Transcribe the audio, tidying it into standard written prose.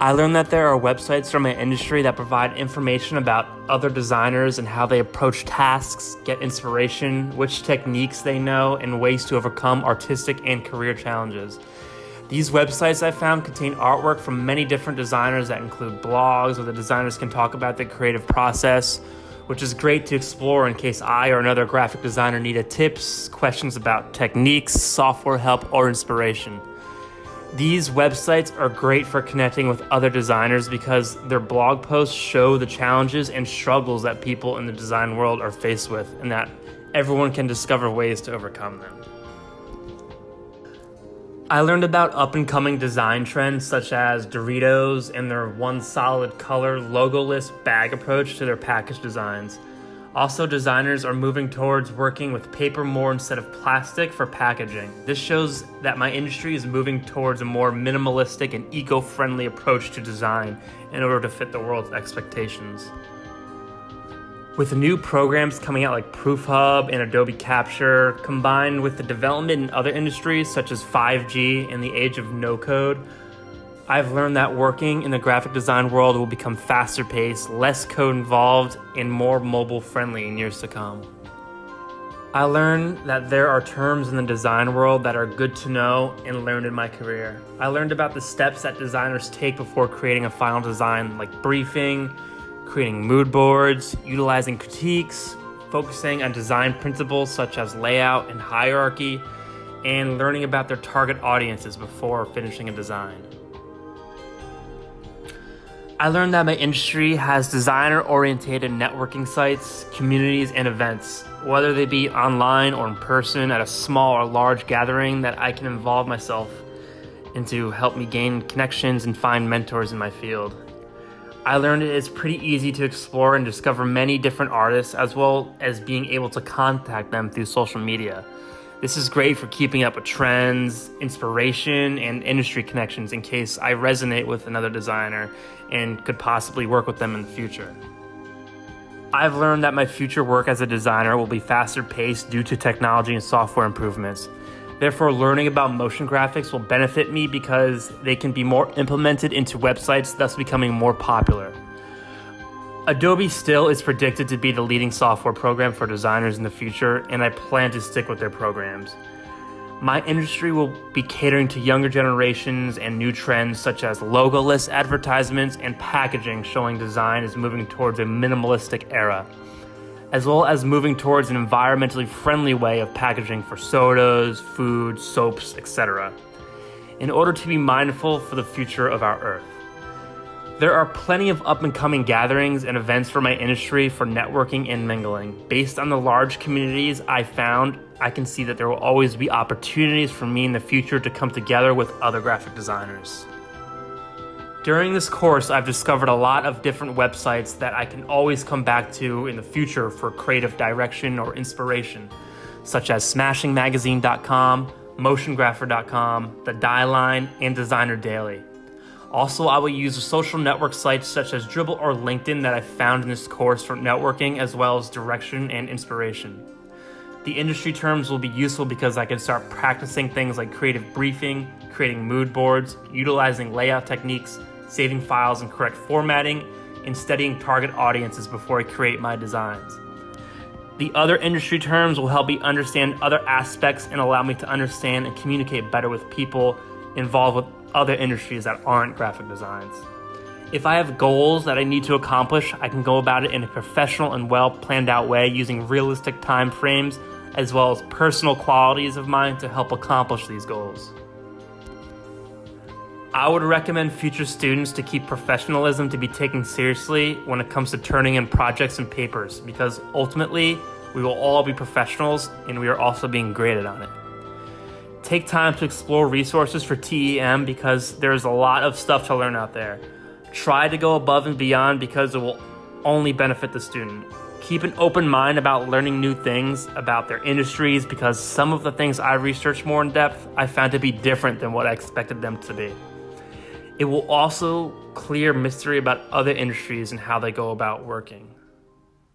I learned that there are websites from my industry that provide information about other designers and how they approach tasks, get inspiration, which techniques they know, and ways to overcome artistic and career challenges. These websites I found contain artwork from many different designers that include blogs where the designers can talk about their creative process, which is great to explore in case I or another graphic designer needed tips, questions about techniques, software help, or inspiration. These websites are great for connecting with other designers because their blog posts show the challenges and struggles that people in the design world are faced with, and that everyone can discover ways to overcome them. I learned about up-and-coming design trends such as Doritos and their one solid color, logo-less bag approach to their package designs. Also, designers are moving towards working with paper more instead of plastic for packaging. This shows that my industry is moving towards a more minimalistic and eco-friendly approach to design in order to fit the world's expectations. With new programs coming out like ProofHub and Adobe Capture, combined with the development in other industries such as 5G and the age of no-code, I've learned that working in the graphic design world will become faster paced, less code involved, and more mobile friendly in years to come. I learned that there are terms in the design world that are good to know and learn in my career. I learned about the steps that designers take before creating a final design, like briefing, creating mood boards, utilizing critiques, focusing on design principles such as layout and hierarchy, and learning about their target audiences before finishing a design. I learned that my industry has designer-oriented networking sites, communities, and events, whether they be online or in person at a small or large gathering that I can involve myself in to help me gain connections and find mentors in my field. I learned it is pretty easy to explore and discover many different artists as well as being able to contact them through social media. This is great for keeping up with trends, inspiration, and industry connections in case I resonate with another designer and could possibly work with them in the future. I've learned that my future work as a designer will be faster paced due to technology and software improvements. Therefore, learning about motion graphics will benefit me because they can be more implemented into websites, thus becoming more popular. Adobe still is predicted to be the leading software program for designers in the future, and I plan to stick with their programs. My industry will be catering to younger generations and new trends such as logo-less advertisements and packaging, showing design is moving towards a minimalistic era, as well as moving towards an environmentally friendly way of packaging for sodas, food, soaps, etc., in order to be mindful for the future of our Earth. There are plenty of up-and-coming gatherings and events for my industry for networking and mingling. Based on the large communities I found, I can see that there will always be opportunities for me in the future to come together with other graphic designers. During this course, I've discovered a lot of different websites that I can always come back to in the future for creative direction or inspiration, such as smashingmagazine.com, motiongrapher.com, The Die Line, and Designer Daily. Also, I will use the social network sites such as Dribbble or LinkedIn that I found in this course for networking as well as direction and inspiration. The industry terms will be useful because I can start practicing things like creative briefing, creating mood boards, utilizing layout techniques, saving files in correct formatting, and studying target audiences before I create my designs. The other industry terms will help me understand other aspects and allow me to understand and communicate better with people involved with other industries that aren't graphic designs. If I have goals that I need to accomplish, I can go about it in a professional and well planned out way using realistic time frames as well as personal qualities of mine to help accomplish these goals. I would recommend future students to keep professionalism to be taken seriously when it comes to turning in projects and papers, because ultimately we will all be professionals and we are also being graded on it. Take time to explore resources for TEM because there's a lot of stuff to learn out there. Try to go above and beyond because it will only benefit the student. Keep an open mind about learning new things about their industries because some of the things I researched more in depth I found to be different than what I expected them to be. It will also clear mystery about other industries and how they go about working.